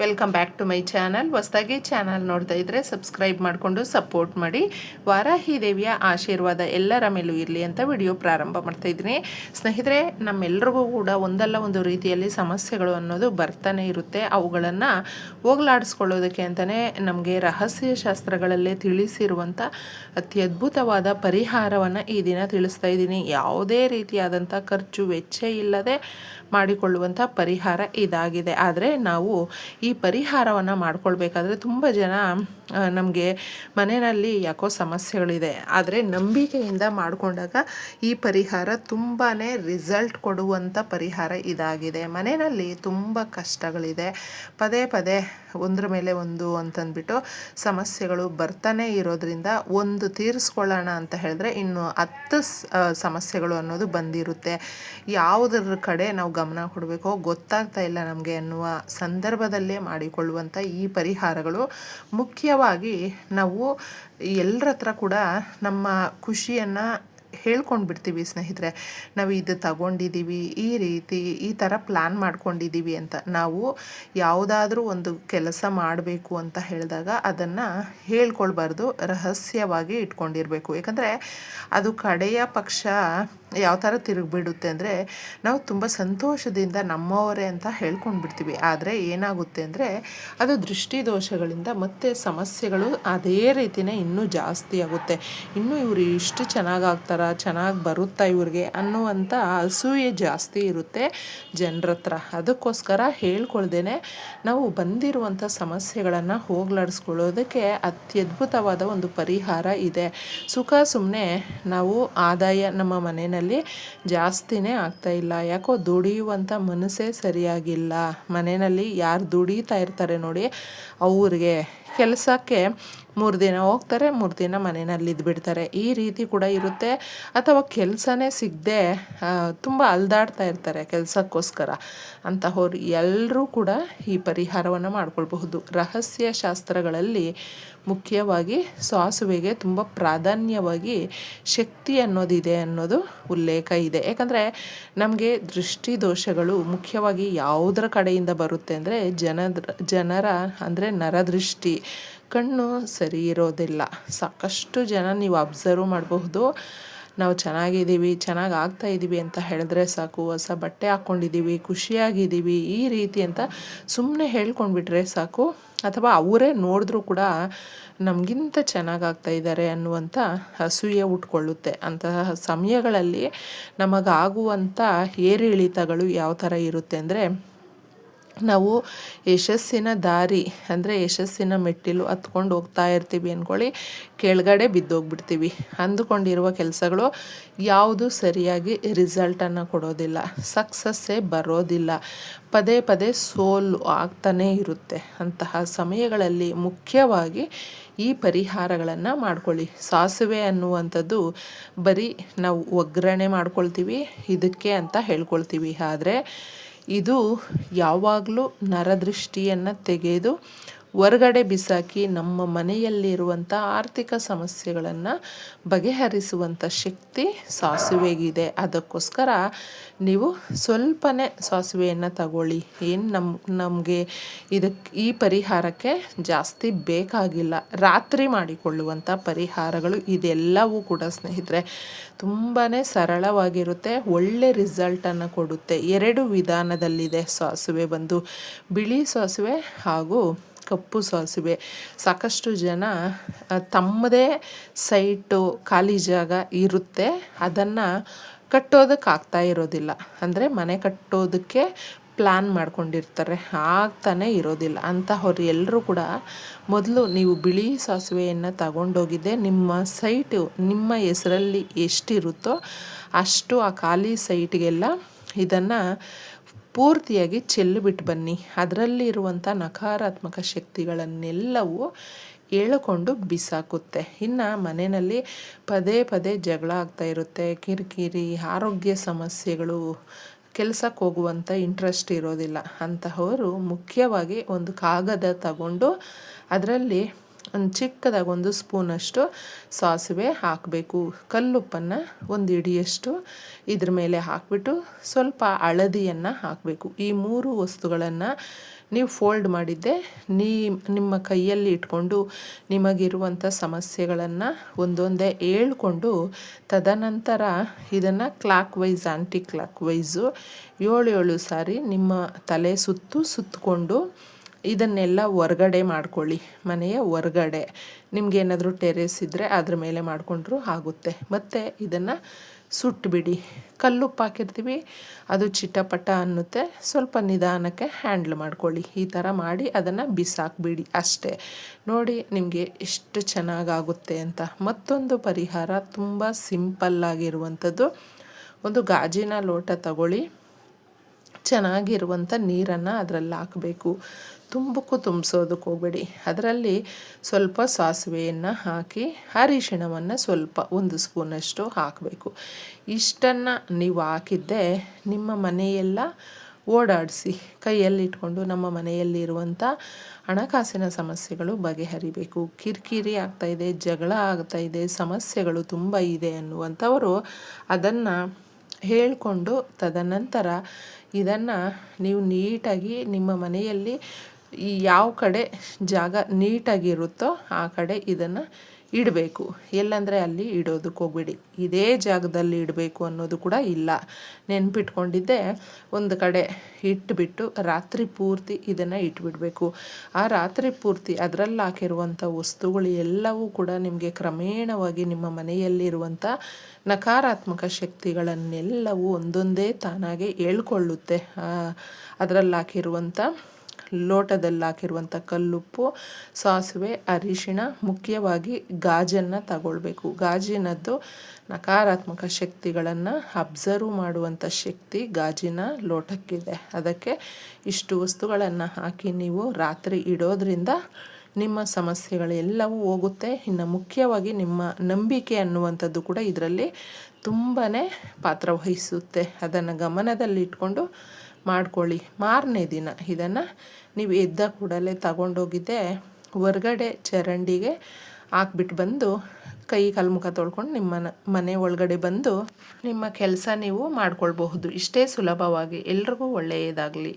Welcome back to my channel. ಹೊಸದಾಗಿ channel ನೋಡ್ತಾ ಇದ್ದರೆ ಸಬ್ಸ್ಕ್ರೈಬ್ ಮಾಡಿಕೊಂಡು ಸಪೋರ್ಟ್ ಮಾಡಿ. ವಾರಾಹಿ ದೇವಿಯ ಆಶೀರ್ವಾದ ಎಲ್ಲರ ಮೇಲೂ ಇರಲಿ ಅಂತ ವಿಡಿಯೋ ಪ್ರಾರಂಭ ಮಾಡ್ತಾ ಇದ್ದೀನಿ. ಸ್ನೇಹಿತರೆ, ನಮ್ಮೆಲ್ಲರಿಗೂ ಕೂಡ ಒಂದಲ್ಲ ಒಂದು ರೀತಿಯಲ್ಲಿ ಸಮಸ್ಯೆಗಳು ಅನ್ನೋದು ಬರ್ತಾನೆ ಇರುತ್ತೆ. ಅವುಗಳನ್ನು ಹೋಗಲಾಡಿಸ್ಕೊಳ್ಳೋದಕ್ಕೆ ಅಂತಲೇ ನಮಗೆ ರಹಸ್ಯ ಶಾಸ್ತ್ರಗಳಲ್ಲೇ ತಿಳಿಸಿರುವಂಥ ಅತ್ಯದ್ಭುತವಾದ ಪರಿಹಾರವನ್ನು ಈ ದಿನ ತಿಳಿಸ್ತಾ ಇದ್ದೀನಿ. ಯಾವುದೇ ರೀತಿಯಾದಂಥ ಖರ್ಚು ವೆಚ್ಚ ಇಲ್ಲದೆ ಮಾಡಿಕೊಳ್ಳುವಂಥ ಪರಿಹಾರ ಇದಾಗಿದೆ. ಆದರೆ ನಾವು ಈ ಪರಿಹಾರವನ್ನು ಮಾಡ್ಕೊಳ್ಬೇಕಾದ್ರೆ ತುಂಬ ಜನ ನಮಗೆ ಮನೆಯಲ್ಲಿ ಯಾಕೋ ಸಮಸ್ಯೆಗಳಿದೆ, ಆದರೆ ನಂಬಿಕೆಯಿಂದ ಮಾಡಿಕೊಂಡಾಗ ಈ ಪರಿಹಾರ ತುಂಬಾ ರಿಸಲ್ಟ್ ಕೊಡುವಂಥ ಪರಿಹಾರ ಇದಾಗಿದೆ. ಮನೆಯಲ್ಲಿ ತುಂಬ ಕಷ್ಟಗಳಿದೆ, ಪದೇ ಪದೇ ಒಂದ್ರ ಮೇಲೆ ಒಂದು ಅಂತಂದ್ಬಿಟ್ಟು ಸಮಸ್ಯೆಗಳು ಬರ್ತಾನೆ ಇರೋದ್ರಿಂದ ಒಂದು ತೀರಿಸ್ಕೊಳ್ಳೋಣ ಅಂತ ಹೇಳಿದ್ರೆ ಇನ್ನು 10 ಸಮಸ್ಯೆಗಳು ಅನ್ನೋದು ಬಂದಿರುತ್ತೆ. ಯಾವುದರ ಕಡೆ ನಾವು ಗಮನ ಕೊಡಬೇಕೋ ಗೊತ್ತಾಗ್ತಾ ಇಲ್ಲ ನಮಗೆ ಅನ್ನುವ ಸಂದರ್ಭದಲ್ಲೇ ಮಾಡಿಕೊಳ್ಳುವಂಥ ಈ ಪರಿಹಾರಗಳು ಮುಖ್ಯವಾಗಿ ನಾವು ಎಲ್ಲರ ಹತ್ರ ಕೂಡ ನಮ್ಮ ಖುಷಿಯನ್ನು ಹೇಳ್ಕೊಂಡು ಬಿಡ್ತೀವಿ. ಸ್ನೇಹಿತರೆ, ನಾವು ಇದು ತಗೊಂಡಿದ್ದೀವಿ, ಈ ರೀತಿ ಈ ಥರ ಪ್ಲ್ಯಾನ್ ಮಾಡ್ಕೊಂಡಿದ್ದೀವಿ ಅಂತ. ನಾವು ಯಾವುದಾದ್ರೂ ಒಂದು ಕೆಲಸ ಮಾಡಬೇಕು ಅಂತ ಹೇಳಿದಾಗ ಅದನ್ನು ಹೇಳ್ಕೊಳ್ಬಾರ್ದು, ರಹಸ್ಯವಾಗಿ ಇಟ್ಕೊಂಡಿರಬೇಕು. ಯಾಕಂದರೆ ಅದು ಕಡೆಯ ಪಕ್ಷ ಯಾವ ಥರ ತಿರುಗಿಬಿಡುತ್ತೆ ಅಂದರೆ ನಾವು ತುಂಬ ಸಂತೋಷದಿಂದ ನಮ್ಮವರೇ ಅಂತ ಹೇಳ್ಕೊಂಡು ಬಿಡ್ತೀವಿ. ಆದರೆ ಏನಾಗುತ್ತೆ ಅಂದರೆ ಅದು ದೃಷ್ಟಿ ದೋಷಗಳಿಂದ ಮತ್ತೆ ಸಮಸ್ಯೆಗಳು ಅದೇ ರೀತಿಯೇ ಇನ್ನೂ ಜಾಸ್ತಿ ಆಗುತ್ತೆ. ಇನ್ನೂ ಇವರು ಇಷ್ಟು ಚೆನ್ನಾಗಿ ಬರುತ್ತಾ ಇವ್ರಿಗೆ ಅನ್ನುವಂಥ ಅಸೂಯೆ ಜಾಸ್ತಿ ಇರುತ್ತೆ ಜನರ ಹತ್ರ. ಅದಕ್ಕೋಸ್ಕರ ಹೇಳ್ಕೊಳ್ದೇನೆ ನಾವು ಬಂದಿರುವಂಥ ಸಮಸ್ಯೆಗಳನ್ನು ಹೋಗಲಾಡಿಸ್ಕೊಳ್ಳೋದಕ್ಕೆ ಅತ್ಯದ್ಭುತವಾದ ಒಂದು ಪರಿಹಾರ ಇದೆ. ಸುಖ ಸುಮ್ಮನೆ ನಾವು ಆದಾಯ ನಮ್ಮ ಮನೆಯಲ್ಲಿ ಜಾಸ್ತಿನೇ ಆಗ್ತಾ ಇಲ್ಲ. ಯಾಕೋ ದುಡಿಯುವಂಥ ಮನಸ್ಸೇ ಸರಿಯಾಗಿಲ್ಲ. ಮನೆಯಲ್ಲಿ ಯಾರು ದುಡಿತಾ ಇರ್ತಾರೆ ನೋಡಿ, ಅವ್ರಿಗೆ ಕೆಲಸಕ್ಕೆ 3 ದಿನ ಹೋಗ್ತಾರೆ, 3 ದಿನ ಮನೆಯಲ್ಲಿ ಇದ್ಬಿಡ್ತಾರೆ. ಈ ರೀತಿ ಕೂಡ ಇರುತ್ತೆ. ಅಥವಾ ಕೆಲಸನೇ ಸಿಗದೆ ತುಂಬ ಅಲ್ದಾಡ್ತಾ ಇರ್ತಾರೆ ಕೆಲಸಕ್ಕೋಸ್ಕರ. ಅಂತಹವ್ರು ಎಲ್ಲರೂ ಕೂಡ ಈ ಪರಿಹಾರವನ್ನು ಮಾಡ್ಕೊಳ್ಬಹುದು. ರಹಸ್ಯ ಶಾಸ್ತ್ರಗಳಲ್ಲಿ ಮುಖ್ಯವಾಗಿ ಸಾಸುವೆಗೆ ತುಂಬ ಪ್ರಾಧಾನ್ಯವಾಗಿ ಶಕ್ತಿ ಅನ್ನೋದಿದೆ ಅನ್ನೋದು ಉಲ್ಲೇಖ ಇದೆ. ಯಾಕಂದರೆ ನಮಗೆ ದೃಷ್ಟಿ ದೋಷಗಳು ಮುಖ್ಯವಾಗಿ ಯಾವುದರ ಕಡೆಯಿಂದ ಬರುತ್ತೆ ಅಂದರೆ ಜನರ ಅಂದರೆ ನರದೃಷ್ಟಿ, ಕಣ್ಣು ಸರಿ ಇರೋದಿಲ್ಲ. ಸಾಕಷ್ಟು ಜನ ನೀವು ಅಬ್ಸರ್ವ್ ಮಾಡಬಹುದು. ನಾವು ಚೆನ್ನಾಗಿದ್ದೀವಿ, ಚೆನ್ನಾಗಿ ಆಗ್ತಾಯಿದ್ದೀವಿ ಅಂತ ಹೇಳಿದ್ರೆ ಸಾಕು, ಹೊಸ ಬಟ್ಟೆ ಹಾಕ್ಕೊಂಡಿದ್ದೀವಿ, ಖುಷಿಯಾಗಿದ್ದೀವಿ ಈ ರೀತಿ ಅಂತ ಸುಮ್ಮನೆ ಹೇಳ್ಕೊಂಡ್ಬಿಟ್ರೆ ಸಾಕು, ಅಥವಾ ಅವರೇ ನೋಡಿದ್ರೂ ಕೂಡ ನಮಗಿಂತ ಚೆನ್ನಾಗಾಗ್ತಾ ಇದ್ದಾರೆ ಅನ್ನುವಂಥ ಅಸೂಯೆ ಹುಟ್ಕೊಳ್ಳುತ್ತೆ. ಅಂತಹ ಸಮಯಗಳಲ್ಲಿ ನಮಗಾಗುವಂಥ ಏರಿಳಿತಗಳು ಯಾವ ಥರ ಇರುತ್ತೆ ಅಂದರೆ, ನಾವು ಯಶಸ್ಸಿನ ದಾರಿ ಅಂದರೆ ಯಶಸ್ಸಿನ ಮೆಟ್ಟಿಲು ಹತ್ಕೊಂಡು ಹೋಗ್ತಾ ಇರ್ತೀವಿ ಅಂದ್ಕೊಳ್ಳಿ, ಕೆಳಗಡೆ ಬಿದ್ದೋಗ್ಬಿಡ್ತೀವಿ. ಅಂದುಕೊಂಡಿರುವ ಕೆಲಸಗಳು ಯಾವುದು ಸರಿಯಾಗಿ ರಿಸಲ್ಟನ್ನು ಕೊಡೋದಿಲ್ಲ, ಸಕ್ಸಸ್ಸೇ ಬರೋದಿಲ್ಲ, ಪದೇ ಪದೇ ಸೋಲು ಆಗ್ತಾನೇ ಇರುತ್ತೆ. ಅಂತಹ ಸಮಯಗಳಲ್ಲಿ ಮುಖ್ಯವಾಗಿ ಈ ಪರಿಹಾರಗಳನ್ನು ಮಾಡ್ಕೊಳ್ಳಿ. ಸಾಸುವೆ ಅನ್ನುವಂಥದ್ದು ಬರೀ ನಾವು ಒಗ್ಗರಣೆ ಮಾಡ್ಕೊಳ್ತೀವಿ ಇದಕ್ಕೆ ಅಂತ ಹೇಳ್ಕೊಳ್ತೀವಿ. ಆದರೆ ಇದು ಯಾವಾಗಲೂ ನರದೃಷ್ಟಿಯನ್ನು ತೆಗೆದು ಹೊರಗಡೆ ಬಿಸಾಕಿ ನಮ್ಮ ಮನೆಯಲ್ಲಿರುವಂಥ ಆರ್ಥಿಕ ಸಮಸ್ಯೆಗಳನ್ನು ಬಗೆಹರಿಸುವಂಥ ಶಕ್ತಿ ಸಾಸುವೆಗಿದೆ. ಅದಕ್ಕೋಸ್ಕರ ನೀವು ಸ್ವಲ್ಪನೇ ಸಾಸುವೆಯನ್ನು ತಗೊಳ್ಳಿ. ಏನು ನಮಗೆ ಈ ಪರಿಹಾರಕ್ಕೆ ಜಾಸ್ತಿ ಬೇಕಾಗಿಲ್ಲ. ರಾತ್ರಿ ಮಾಡಿಕೊಳ್ಳುವಂಥ ಪರಿಹಾರಗಳು ಇದೆಲ್ಲವೂ ಕೂಡ ಸ್ನೇಹಿತರೆ ತುಂಬಾ ಸರಳವಾಗಿರುತ್ತೆ, ಒಳ್ಳೆ ರಿಸಲ್ಟನ್ನು ಕೊಡುತ್ತೆ. 2 ವಿಧಾನದಲ್ಲಿದೆ ಸಾಸುವೆ ಬಂದು, ಬಿಳಿ ಸಾಸುವೆ ಹಾಗೂ ಕಪ್ಪು ಸಾಸುವೆ. ಸಾಕಷ್ಟು ಜನ ತಮ್ಮದೇ ಸೈಟು ಖಾಲಿ ಜಾಗ ಇರುತ್ತೆ, ಅದನ್ನು ಕಟ್ಟೋದಕ್ಕೆ ಆಗ್ತಾ ಇರೋದಿಲ್ಲ. ಅಂದರೆ ಮನೆ ಕಟ್ಟೋದಕ್ಕೆ ಪ್ಲ್ಯಾನ್ ಮಾಡ್ಕೊಂಡಿರ್ತಾರೆ, ಆಗ್ತಾನೆ ಇರೋದಿಲ್ಲ. ಅಂತಹವ್ರು ಎಲ್ಲರೂ ಕೂಡ ಮೊದಲು ನೀವು ಬಿಳಿ ಸಾಸುವೆಯನ್ನು ತಗೊಂಡೋಗಿದ್ದೆ ನಿಮ್ಮ ಸೈಟು ನಿಮ್ಮ ಹೆಸರಲ್ಲಿ ಎಷ್ಟಿರುತ್ತೋ ಅಷ್ಟು ಆ ಖಾಲಿ ಸೈಟ್ಗೆಲ್ಲ ಇದನ್ನು ಪೂರ್ತಿಯಾಗಿ ಚೆಲ್ಲಿಬಿಟ್ಟು ಬನ್ನಿ. ಅದರಲ್ಲಿರುವಂಥ ನಕಾರಾತ್ಮಕ ಶಕ್ತಿಗಳನ್ನೆಲ್ಲವೂ ಎಳ್ಕೊಂಡು ಬಿಸಾಕುತ್ತೆ. ಇನ್ನು ಮನೆಯಲ್ಲಿ ಪದೇ ಪದೇ ಜಗಳ ಆಗ್ತಾ ಇರುತ್ತೆ, ಕಿರಿಕಿರಿ, ಆರೋಗ್ಯ ಸಮಸ್ಯೆಗಳು, ಕೆಲಸಕ್ಕೆ ಹೋಗುವಂಥ ಇಂಟ್ರೆಸ್ಟ್ ಇರೋದಿಲ್ಲ. ಅಂತಹವರು ಮುಖ್ಯವಾಗಿ ಒಂದು ಕಾಗದ ತಗೊಂಡು ಅದರಲ್ಲಿ ಒಂದು ಚಿಕ್ಕದಾಗಿ 1 ಸ್ಪೂನಷ್ಟು ಸಾಸಿವೆ ಹಾಕಬೇಕು. ಕಲ್ಲುಪ್ಪನ್ನು 1 ಹಿಡಿಯಷ್ಟು ಇದ್ರ ಮೇಲೆ ಹಾಕಿಬಿಟ್ಟು ಸ್ವಲ್ಪ ಹಳದಿಯನ್ನು ಹಾಕಬೇಕು. ಈ 3 ವಸ್ತುಗಳನ್ನು ನೀವು ಫೋಲ್ಡ್ ಮಾಡಿದ್ದೆ ನಿಮ್ಮ ಕೈಯಲ್ಲಿ ಇಟ್ಕೊಂಡು ನಿಮಗಿರುವಂಥ ಸಮಸ್ಯೆಗಳನ್ನು ಒಂದೊಂದೇ ಹೇಳ್ಕೊಂಡು ತದನಂತರ ಇದನ್ನು clockwise anticlockwise 7 ಸಾರಿ ನಿಮ್ಮ ತಲೆ ಸುತ್ತಕೊಂಡು ಇದನ್ನೆಲ್ಲ ಹೊರ್ಗಡೆ ಮಾಡ್ಕೊಳ್ಳಿ. ಮನೆಯ ಹೊರ್ಗಡೆ ನಿಮಗೇನಾದರೂ ಟೆರೇಸ್ ಇದ್ದರೆ ಅದ್ರ ಮೇಲೆ ಮಾಡಿಕೊಂಡ್ರೂ ಆಗುತ್ತೆ. ಮತ್ತು ಇದನ್ನು ಸುಟ್ಟುಬಿಡಿ. ಕಲ್ಲುಪ್ಪು ಹಾಕಿರ್ತೀವಿ, ಅದು ಚಿಟಪಟ ಅನ್ನುತ್ತೆ. ಸ್ವಲ್ಪ ನಿಧಾನಕ್ಕೆ ಹ್ಯಾಂಡ್ಲ್ ಮಾಡ್ಕೊಳ್ಳಿ. ಈ ಥರ ಮಾಡಿ ಅದನ್ನು ಬಿಸಾಕಿಬಿಡಿ ಅಷ್ಟೇ. ನೋಡಿ ನಿಮಗೆ ಎಷ್ಟು ಚೆನ್ನಾಗಾಗುತ್ತೆ ಅಂತ. ಮತ್ತೊಂದು ಪರಿಹಾರ ತುಂಬ ಸಿಂಪಲ್ಲಾಗಿರುವಂಥದ್ದು. ಒಂದು ಗಾಜಿನ ಲೋಟ ತಗೊಳ್ಳಿ, ಚೆನ್ನಾಗಿರುವಂಥ ನೀರನ್ನು ಅದರಲ್ಲಿ ಹಾಕಬೇಕು. ತುಂಬಿಸೋದಕ್ಕೆ ಹೋಗಬೇಡಿ. ಅದರಲ್ಲಿ ಸ್ವಲ್ಪ ಸಾಸಿವೆಯನ್ನು ಹಾಕಿ ಅರಿಶಿಣವನ್ನು ಸ್ವಲ್ಪ 1 ಸ್ಪೂನಷ್ಟು ಹಾಕಬೇಕು. ಇಷ್ಟನ್ನು ನೀವು ಹಾಕಿದ್ದೆ ನಿಮ್ಮ ಮನೆಯೆಲ್ಲ ಓಡಾಡಿಸಿ ಕೈಯಲ್ಲಿ ಇಟ್ಕೊಂಡು ನಮ್ಮ ಮನೆಯಲ್ಲಿರುವಂಥ ಹಣಕಾಸಿನ ಸಮಸ್ಯೆಗಳು ಬಗೆಹರಿಬೇಕು. ಕಿರಿಕಿರಿ ಆಗ್ತಾಯಿದೆ, ಜಗಳ ಆಗ್ತಾಯಿದೆ, ಸಮಸ್ಯೆಗಳು ತುಂಬ ಇದೆ ಅನ್ನುವಂಥವರು ಅದನ್ನು ಹೇಳಿಕೊಂಡು ತದನಂತರ ಇದನ್ನು ನೀವು ನೀಟಾಗಿ ನಿಮ್ಮ ಮನೆಯಲ್ಲಿ ಯಾವ ಕಡೆ ಜಾಗ ನೀಟಾಗಿರುತ್ತೋ ಆ ಕಡೆ ಇದನ್ನು ಇಡಬೇಕು. ಎಲ್ಲಂದರೆ ಅಲ್ಲಿ ಇಡೋದಕ್ಕೆ ಹೋಗ್ಬೇಡಿ. ಇದೇ ಜಾಗದಲ್ಲಿ ಇಡಬೇಕು ಅನ್ನೋದು ಕೂಡ ಇಲ್ಲ. ನೆನ್ಪಿಟ್ಕೊಂಡಿದ್ದೆ ಒಂದು ಕಡೆ ಇಟ್ಬಿಟ್ಟು ರಾತ್ರಿ ಪೂರ್ತಿ ಇದನ್ನು ಇಟ್ಬಿಡಬೇಕು. ಆ ರಾತ್ರಿ ಪೂರ್ತಿ ಅದರಲ್ಲಿ ಹಾಕಿರುವಂಥ ವಸ್ತುಗಳು ಎಲ್ಲವೂ ಕೂಡ ನಿಮಗೆ ಕ್ರಮೇಣವಾಗಿ ನಿಮ್ಮ ಮನೆಯಲ್ಲಿರುವಂಥ ನಕಾರಾತ್ಮಕ ಶಕ್ತಿಗಳನ್ನೆಲ್ಲವೂ ಒಂದೊಂದೇ ತಾನಾಗೆ ಹೇಳ್ಕೊಳ್ಳುತ್ತೆ. ಅದರಲ್ಲಿ ಹಾಕಿರುವಂಥ ಲೋಟದಲ್ಲಿ ಹಾಕಿರುವಂಥ ಕಲ್ಲುಪ್ಪು, ಸಾಸಿವೆ, ಅರಿಶಿಣ, ಮುಖ್ಯವಾಗಿ ಗಾಜನ್ನು ತಗೊಳ್ಬೇಕು. ಗಾಜಿನದ್ದು ನಕಾರಾತ್ಮಕ ಶಕ್ತಿಗಳನ್ನು ಅಬ್ಸರ್ವ್ ಮಾಡುವಂಥ ಶಕ್ತಿ ಗಾಜಿನ ಲೋಟಕ್ಕಿದೆ. ಅದಕ್ಕೆ ಇಷ್ಟು ವಸ್ತುಗಳನ್ನು ಹಾಕಿ ನೀವು ರಾತ್ರಿ ಇಡೋದ್ರಿಂದ ನಿಮ್ಮ ಸಮಸ್ಯೆಗಳೆಲ್ಲವೂ ಹೋಗುತ್ತೆ. ಇನ್ನು ಮುಖ್ಯವಾಗಿ ನಿಮ್ಮ ನಂಬಿಕೆ ಅನ್ನುವಂಥದ್ದು ಕೂಡ ಇದರಲ್ಲಿ ತುಂಬಾ ಪಾತ್ರ ವಹಿಸುತ್ತೆ. ಅದನ್ನು ಗಮನದಲ್ಲಿಟ್ಕೊಂಡು ಮಾಡ್ಕೊಳ್ಳಿ. ಮಾರನೇ ದಿನ ಇದನ್ನು ನೀವು ಎದ್ದ ಕೂಡಲೇ ತಗೊಂಡೋಗಿದ್ದೆ ಹೊರ್ಗಡೆ ಚರಂಡಿಗೆ ಹಾಕ್ಬಿಟ್ಟು ಬಂದು ಕೈ ಕಾಲು ಮುಖ ತೊಳ್ಕೊಂಡು ನಿಮ್ಮ ಮನೆ ಒಳಗಡೆ ಬಂದು ನಿಮ್ಮ ಕೆಲಸ ನೀವು ಮಾಡ್ಕೊಳ್ಬಹುದು. ಇಷ್ಟೇ ಸುಲಭವಾಗಿ. ಎಲ್ರಿಗೂ ಒಳ್ಳೆಯದಾಗಲಿ.